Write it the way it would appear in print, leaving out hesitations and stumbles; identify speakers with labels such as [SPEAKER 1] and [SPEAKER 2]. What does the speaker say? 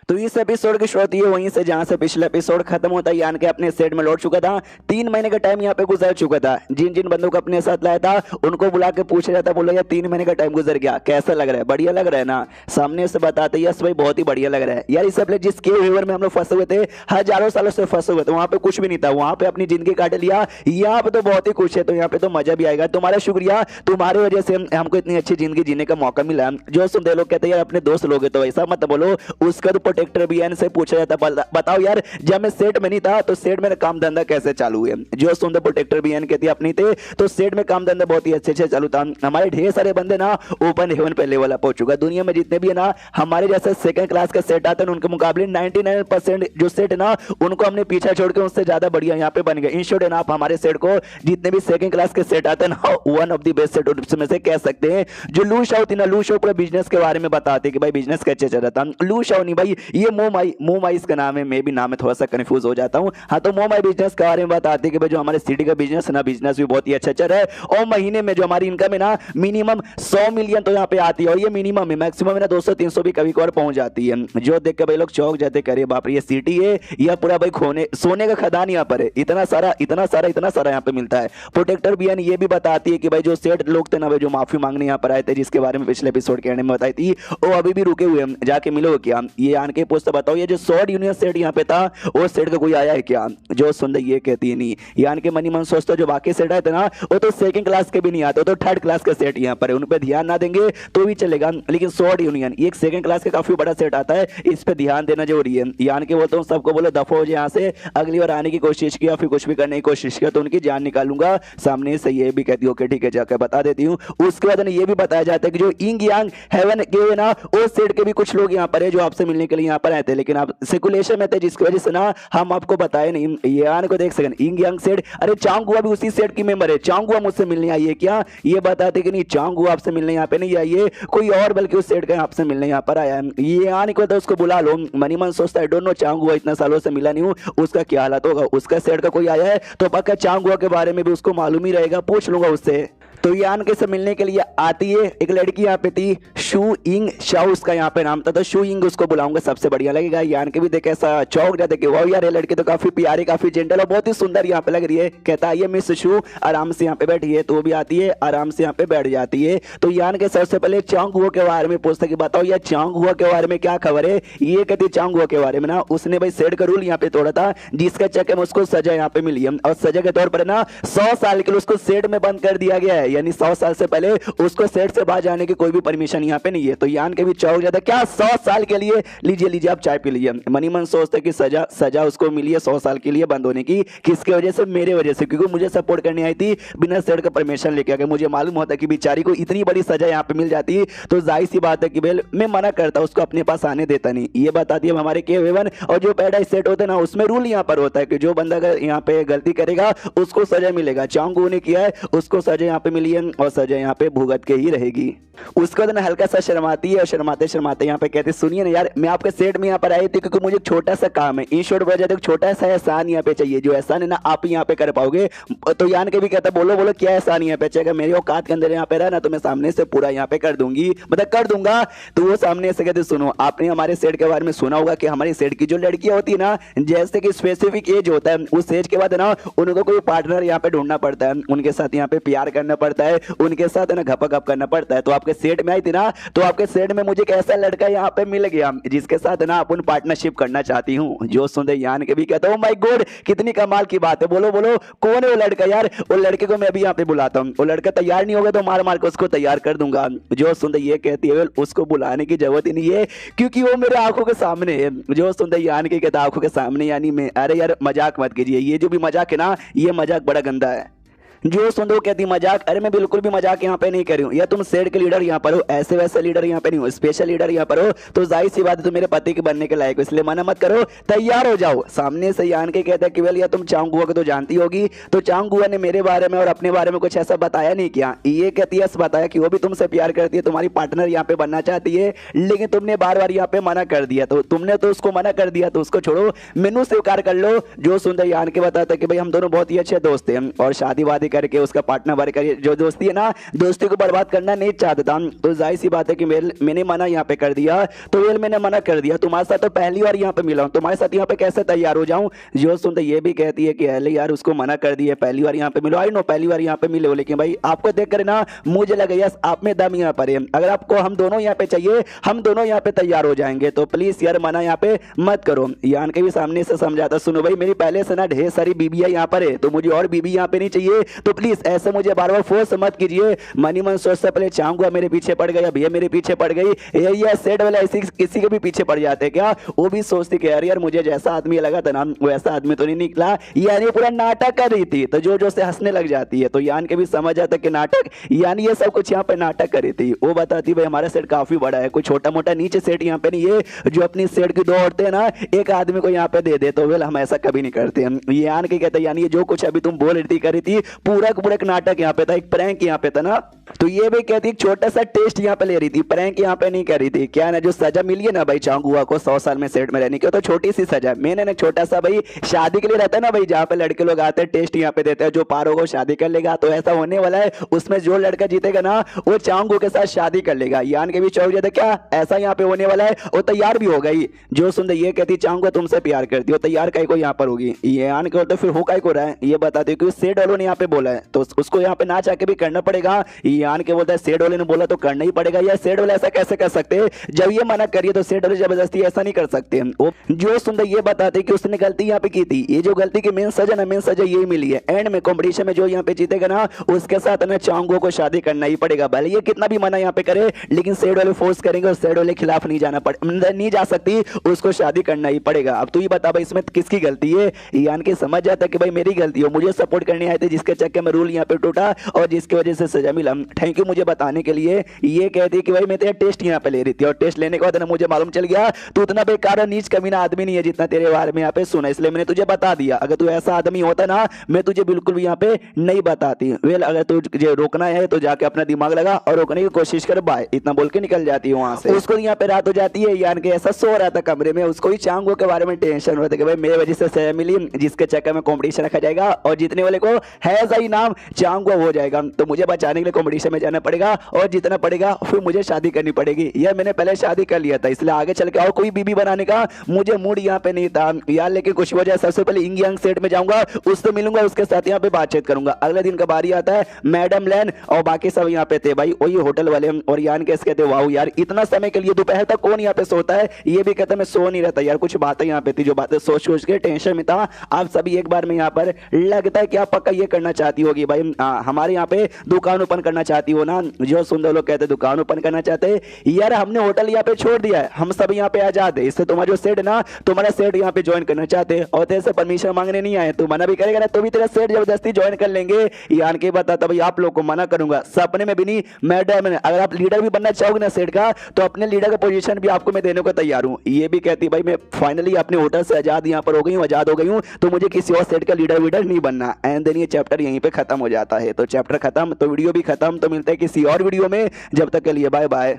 [SPEAKER 1] तो इस एपिसोड की शुरुआत ये वहीं से जहां से पिछला एपिसोड खत्म होता है। यान के अपने सेट में लौट चुका था। 3 महीने का टाइम यहाँ पे गुजर चुका था। जिन जिन बंदों को अपने साथ लाया था उनको बुला के पूछा जाता, बोला यार 3 महीने का टाइम गुजर गया, कैसा लग रहा है, बढ़िया लग रहा है ना। सामने से बताते यस भाई बहुत ही बढ़िया लग रहा है यार। इस अपने जिस केव रिवर में हम लोग फंसे हुए थे, हजारों सालों से फंसे हुए थे, वहां पे कुछ भी नहीं था, वहां पे अपनी जिंदगी काट लिया। यहाँ पे तो बहुत ही खुश है, तो यहाँ पे तो मजा भी आएगा। तुम्हारा शुक्रिया, तुम्हारी वजह से हमको इतनी अच्छी जिंदगी जीने का मौका मिला। जो सुनते लोग कहते हैं यार अपने दोस्त लोग तो ऐसा मत बोलो, उसका तो प्रोटेक्टर भी है। इनसे पूछा जाता बताओ यार जब मैं सेट में नहीं था तो सेट में काम धंधा कैसे चालू हुए। जो सुंदर प्रोटेक्टर भी कहती अपनी थे तो सेट में काम धंधा बहुत ही अच्छे से चालू था। हमारे ढेर सारे बंदे ना ओपन हेवन पे लेवल अप हो चुका। दुनिया में जितने भी है ना हमारे जैसे सेकंड क्लास का सेट आते हैं उनके मुकाबले 99% जो सेट ना उनको हमने पीछा छोड़ के उससे ज्यादा बढ़िया यहाँ पे बन गए। इन शॉर्ट आप हमारे सेट को जितने भी सेकंड क्लास के सेट आते हैं ना one of the best set में से कह सकते हैं। जो लू शाओ थी ना, लू शाओ पूरा बिजनेस के बारे में बताते कि भाई बिजनेस कैसे चल रहा था। लू शाओ नहीं भाई, ये मोमाई इसका नाम है, मैं भी नाम में थोड़ा सा कंफ्यूज हो जाता हूँ। हाँ तो मोमाई बिजनेस के बारे में बताते कि भाई जो हमारे सिटी का बिजनेस है ना, बिजनेस भी बहुत ही अच्छा चल रहा है। और महीने में जो हमारी इनकम है ना मिनिमम 100 मिलियन तो यहाँ पे आती है। और ये मिनिमम है, मैक्सिमम है ना 200-300 भी कभी कभार पहुंच जाती है। जो देख के भाई लोग चौक जाते, करे बाप रे ये सिटी है या पूरा भाई खोने सोने का खदान यहाँ पर है। इतना सारा यहाँ पे मिलता है। प्रोटेक्टर भी ये भी बताती है कि भाई जो सेठ लोग थे ना भाई जो माफी मांगने यहाँ पर आए थे, जिसके बारे में पिछले एपिसोड के एंड में बताई थी, वो अभी भी रुके हुए हैं, जाके मिलो क्या। ये आन के पूछते बताओ ये जो सॉर्ड यूनियन सेट यहाँ पे था वो सेट का कोई आया है क्या। जो सुंदर ये कहती है नहीं, यान के मनी मन सोचता जो बाकी सेट आए थे ना वो तो सेकंड क्लास के भी नहीं आते, वो तो थर्ड क्लास के सेट यहाँ पर है, उन पर ध्यान ना देंगे तो भी चलेगा। लेकिन सॉर्ड यूनियन ये एक सेकंड क्लास का काफी बड़ा सेट आता है, इस पे ध्यान देना जरूरी है। यान के वो तो सबको बोलो दफा हो जाए यहाँ से, अगली बार आने की कोशिश किया फिर कुछ भी करने की कोशिश किया तो उनकी जान निकालूंगा। सामने से ये भी कहती ओके ठीक है जाकर बता देती हूँ। उसके बाद ये भी बताया जाता है कि जो इंग यांग हेवन के ना वो सेट के भी कुछ लोग यहाँ पर है जो आपसे मिलने के लिए यहाँ पर आए थे, लेकिन आप सेकुलेशन में थे जिसकी वजह से ना हम आपको बताए नहीं। यान को देख सकें इंग यांग सेट, अरे चांगुआ भी उसी सेट की मेंबर है, चांगुआ मुझसे मिलने आई है क्या। ये बताते कि नहीं चांगुआ आपसे मिलने यहाँ पे नहीं आई है, कोई और बल्कि उस सेट का आपसे मिलने यहाँ पर आया है। ये यान को तो उसको बुला लो। मनी मन सोचता है डोंट नो चांगुआ इतना सालों से मिला नहीं हूँ, उसका क्या हालत होगा। उसका सेट का कोई आया है तो पक्का चांगुआ के बारे में भी उसको मालूम ही रहेगा, पूछ लूंगा उससे। तो यान के से मिलने के लिए आती है एक लड़की यहाँ पे थी, शू इंग शाओ उसका यहाँ पे नाम था, तो शू इंग उसको बुलाऊंगा सबसे बढ़िया लगेगा। यान के भी देखे ऐसा चौक जाते कि वाह यार ये लड़की तो काफी प्यारी काफी जेंटल और बहुत ही सुंदर यहाँ पे लग रही है। कहता है मिस शू आराम से यहाँ पे बैठी है, तो भी आती है आराम से यहाँ पे बैठ जाती है। तो यान के सबसे पहले चांग हुआ के बारे में पूछता कि बताओ यार चांग हुआ के बारे में क्या खबर है। ये कहती चांग हुआ के बारे में ना उसने भाई सेट का रूल यहाँ पे तोड़ा था, जिसका चक्कर में उसको सजा यहाँ पे मिली है। और सजा के तौर पर ना 100 साल के लिए उसको सेट में बंद कर दिया गया है, यानी 100 साल से पहले उसको सेट से बाहर जाने की कोई भी परमिशन यहाँ पे नहीं है। तो यान के भी चौक जाता क्या 100 साल के लिए, लीजिए लीजिए आप चाय पी लीजिए। मनी मन सोचते कि सजा उसको मिली है 100 साल के लिए बंद होने की, किसके वजह से, मेरे वजह से, क्योंकि मुझे सपोर्ट करने आई थी बिना सेट का परमिशन लेके आके। मुझे मालूम होता कि बेचारी को इतनी बड़ी सजा यहाँ पे मिल जाती तो जाहिर सी बात है कि भाई मैं मना करता, उसको अपने पास आने देता नहीं। ये बताती है हमारे के वेवन और जो पैराडाइज सेट होते हैं ना उसमें रूल यहाँ पर होता है कि जो बंदा अगर यहाँ पे गलती करेगा उसको सजा मिलेगा। चांगू ने किया है उसको सजा यहाँ पे मिली है और सजा यहाँ पे भुगत के ही रहेगी। उसके बाद ना हल्का सा शर्माती है और शर्माते शर्माते यहाँ पे कहते सुनिए ना यार मैं आपके सेट में यहाँ पर आई थी क्योंकि मुझे छोटा सा काम है। इन शॉर्ट वजह तक छोटा सा एहसान यहाँ पे चाहिए, जो एहसान है ना आप यहाँ पे कर पाओगे। तो यान के भी कहता बोलो बोलो क्या एहसान यहाँ पे चाहिए, मेरे औकात के अंदर यहाँ पे रहा ना तो मैं सामने से पूरा यहाँ पे कर दूंगी, मतलब कर दूंगा। तो वो सामने से कहते सुनो आपने हमारे सेट के बारे में सुना होगा कि हमारी सेट की जो लड़कियां होती है ना जैसे कि स्पेसिफिक एज होता है, उस एज के बाद ना उनको कोई पार्टनर यहाँ पे ढूंढना पड़ता है, उनके साथ यहाँ पे प्यार करना पड़ता है, उनके साथ है ना घपा घप करना पड़ता है। तो आपके सेट में आई थी ना तो आपके सेट में मुझे एक ऐसा लड़का यहाँ पे मिल गया जिसके साथ ना अपन पार्टनरशिप करना चाहती हूँ। जो सुंदर यान के भी कहता हूँ माय गॉड कितनी कमाल की बात है, बोलो बोलो कौन है वो लड़का यार। वो लड़के को मैं अभी यहाँ पे बुलाता हूँ, वो लड़का तैयार नहीं होगा तो मार मार के उसको तैयार कर दूंगा। जो सुंदर ये कहती है उसको बुलाने की जरूरत ही नहीं है क्योंकि वो मेरे आंखों के सामने है। जो सुंदर यान के कहता आंखों के सामने यानी मैं, अरे यार मजाक मत कीजिए, ये जो भी मजाक है ना ये मजाक बड़ा गंदा है। जो सुंदर कहती मजाक, अरे मैं बिल्कुल भी मजाक यहाँ पे नहीं कर रही हूँ, या तुम सेट के लीडर यहाँ पर हो, ऐसे वैसे लीडर यहाँ पे नहीं हो, स्पेशल लीडर यहाँ पर हो तो जाहिर सी बात है तुम मेरे पति के बनने के लायक हो, इसलिए मना मत करो, तैयार हो जाओ। सामने से यान के कहता है कि वेल या तुम चांगुआ को तो जानती होगी, तो चांगुआ ने मेरे बारे में और अपने बारे में कुछ ऐसा बताया नहीं क्या। ये कहती है बताया कि वो भी तुमसे प्यार करती है, तुम्हारी पार्टनर यहाँ पे बनना चाहती है, लेकिन तुमने बार बार यहाँ पे मना कर दिया, तो तुमने तो उसको मना कर दिया तो उसको छोड़ो, मेनू स्वीकार कर लो। जो सुंदर यान के बताता है कि भाई हम दोनों बहुत ही अच्छे दोस्त हैं और शादी वादी करके उसका पार्टनर बन करके जो दोस्ती है ना, दोस्ती को बर्बाद करना नहीं चाहता था। तो जाहिर सी बात है कि मैंने मना यहाँ पे कर दिया, तो वेल मैंने मना कर दिया। तुम्हारे साथ तो पहली बार यहाँ पे मिला हूँ, तुम्हारे साथ यहाँ पे कैसे तैयार हो जाऊँ। जो सुनते ये भी कहती है कि अरे यार उसको मना कर दिया, पहली बार यहाँ पे मिलो। आई नो पहली बार यहाँ पे मिले हो, लेकिन भाई आपको देख कर ना मुझे लगा यस आप में दम यहाँ पर है। अगर आपको हम दोनों यहाँ पे चाहिए, हम दोनों यहाँ पे तैयार हो जाएंगे, तो प्लीज यार मना यहाँ पे मत करो। यान के भी सामने से समझाता, सुनो भाई मेरी पहले से ना ढेर सारी बीबियां यहाँ पर है, तो मुझे और बीबी यहाँ पे नहीं चाहिए, तो प्लीज ऐसे मुझे बार बार फोर्स मत कीजिए। मनी मन सोच से पहले चाहूंगा मेरे पीछे पड़ गया, भैया मेरे पीछे पड़ गई, ये सेट वाला ऐसी किसी के भी पीछे पड़ जाते क्या। वो भी सोचती कि यार मुझे जैसा आदमी लगा था ना वैसा आदमी तो नहीं निकला, यानी पूरा नाटक कर रही थी, तो जो से हंसने लग जाती है। तो यान के भी समझ आता कि नाटक, यानी ये सब कुछ यहाँ पे नाटक कर रही थी। वो बताती भाई हमारा सेट काफी बड़ा है, कोई छोटा मोटा नीचे सेट यहाँ पे नहीं है जो अपनी सेट की दो औरतें हैं ना एक आदमी को यहाँ पे दे दे। तो वेल हम ऐसा कभी नहीं करते हम। यान के कहते यानी जो कुछ अभी तुम बोल रही थी कर रही थी पूरा का पूरा एक नाटक यहाँ पे था, एक प्रैंक यहाँ पे था ना। तो ये भी कहती छोटा सा टेस्ट यहाँ पे ले रही थी, प्रैंक यहाँ पे नहीं कर रही थी। क्या ना जो सजा मिली है ना भाई चांगुआ को 100 साल में सेट में रहने की, तो छोटी सी सजा मैंने ना छोटा सा भाई शादी के लिए रहता है ना भाई, जहाँ पे लड़के लोग आते हैं टेस्ट यहाँ पे देते हैं, जो पार होगा शादी कर लेगा। तो ऐसा होने वाला है, उसमें जो लड़का जीतेगा ना वो चांगू के साथ शादी कर लेगा। यान के भी चौक जाता क्या ऐसा यहाँ पे होने वाला है। वो तैयार भी हो गई, जो सुन ये कहती चांगू तुमसे प्यार करती हो, तैयार कई को यहाँ पर होगी। यान के तो फिर हो कई को रहा है ये बताते क्योंकि सेठ वालों ने यहाँ पे बोला है, तो उसको यहाँ पे ना चाह के भी करना पड़ेगा। यान के बोलता है सेठ वाले ने बोला तो करना ही पड़ेगा। यार सेठ वाले ऐसा कैसे कर सकते हैं, जब ये मना करिए तो सेठ वाले जबरदस्ती ऐसा नहीं कर सकते। वो जो सुंदर ये बताते कि उसने गलती यहाँ पे की थी, ये जो गलती की मेन सजा ना मेन सजा यही मिली है। एंड में कंपटीशन में जो यहाँ पे जीतेगा ना उसके साथ ना चांगो को शादी करना ही पड़ेगा, भले ये कितना भी मना यहाँ पे करे, लेकिन सेठ वाले फोर्स करेंगे और सेठ वाले खिलाफ नहीं जाना नहीं जा सकती, उसको शादी करना ही पड़ेगा। अब तू ही बता भाई इसमें किसकी गलती है। यान के समझ जाता कि भाई मेरी गलती हो, मुझे सपोर्ट करने आए थे जिसके चक्कर में रूल यहाँ पे टूटा और जिसकी वजह से सजा मिला। थैंक यू मुझे बताने के लिए। ये कहती कि भाई मैं तेरा टेस्ट यहाँ पे ले रही थी और टेस्ट लेने के बाद ना मुझे मालूम चल गया तू उतना बेकार और नीच कमीना आदमी नहीं है जितना तेरे बारे में यहाँ पे सुना, इसलिए मैंने तुझे बता दिया। अगर तू ऐसा आदमी होता ना मैं तुझे बिल्कुल भी यहाँ पे नहीं बताती। वेल अगर तुझे रोकना है तो जाके अपना दिमाग लगा और रोकने की कोशिश कर, बाय इतना बोल के निकल जाती है वहां से। उसको यहाँ पे रात हो जाती है, यान के ऐसा सो रहा था कमरे में, उसको ही चांगो के बारे में टेंशन होता है कि भाई मेरे वजह से सजा मिली जिसके चक्कर में कॉम्पिटिशन रखा जाएगा और जीतने वाले को है सही नाम चांगो हो जाएगा। तो मुझे बचाने के लिए कॉम्पिटिशन में जाना पड़ेगा और जीतना पड़ेगा, फिर मुझे शादी करनी पड़ेगी। यार मैंने पहले शादी कर लिया था, इसलिए आगे चल के और कोई बीबी बनाने का मुझे मूड यहाँ पे नहीं था यार। लेकिन कुछ वजह सबसे पहले इंग यंग सेट में जाऊंगा, उससे मिलूंगा, उसके साथ यहाँ पे बातचीत करूंगा। अगले दिन का बारी आता है, मैडम लैन और बाकी सब यहाँ पे थे भाई, वही होटल वाले। और यान कैसे कहते वाह यार इतना समय के लिए दोपहर तक कौन यहाँ पे सोता है। ये भी कहता मैं सो नहीं रहता यार, कुछ बातें यहाँ पे थी जो बातें सोच सोच के टेंशन में था। आप सभी एक बार में यहाँ पर लगता है कि आप पक्का ये करना चाहती होगी भाई, हमारे यहाँ पे दुकान ओपन करना चाहती हो ना। जो सुंदर लोग कहते दुकान ओपन करना चाहते यार, हमने होटल यहाँ पे छोड़ दिया है, हम सब यहाँ पे आजाद है। इससे तुम्हारा जो सेट ना तुम्हारा सेट यहाँ पे ज्वाइन करना चाहते और तेरे से परमिशन मांगने नहीं आए, तू मना भी करेगा ना तो भी तेरा सेट जबरदस्ती ज्वाइन कर लेंगे। यान के बताता भाई आप लोग को मना करूंगा सपने में भी नहीं। मैडम अगर आप लीडर भी बनना चाहोगे ना सेट का, तो अपने लीडर का पोजीशन भी आपको मैं देने को तैयार हूँ। ये भी कहती भाई मैं फाइनली अपने होटल से आजाद यहाँ पर हो गई हूँ, आजाद हो गई हूँ, तो मुझे किसी और सेट का लीडर वीडर नहीं बनना। एंड देन ये चैप्टर यहीं पे खत्म हो जाता है। तो चैप्टर खत्म तो वीडियो भी खत्म, तो मिलता है किसी और वीडियो में, जब तक के लिए बाय बाय।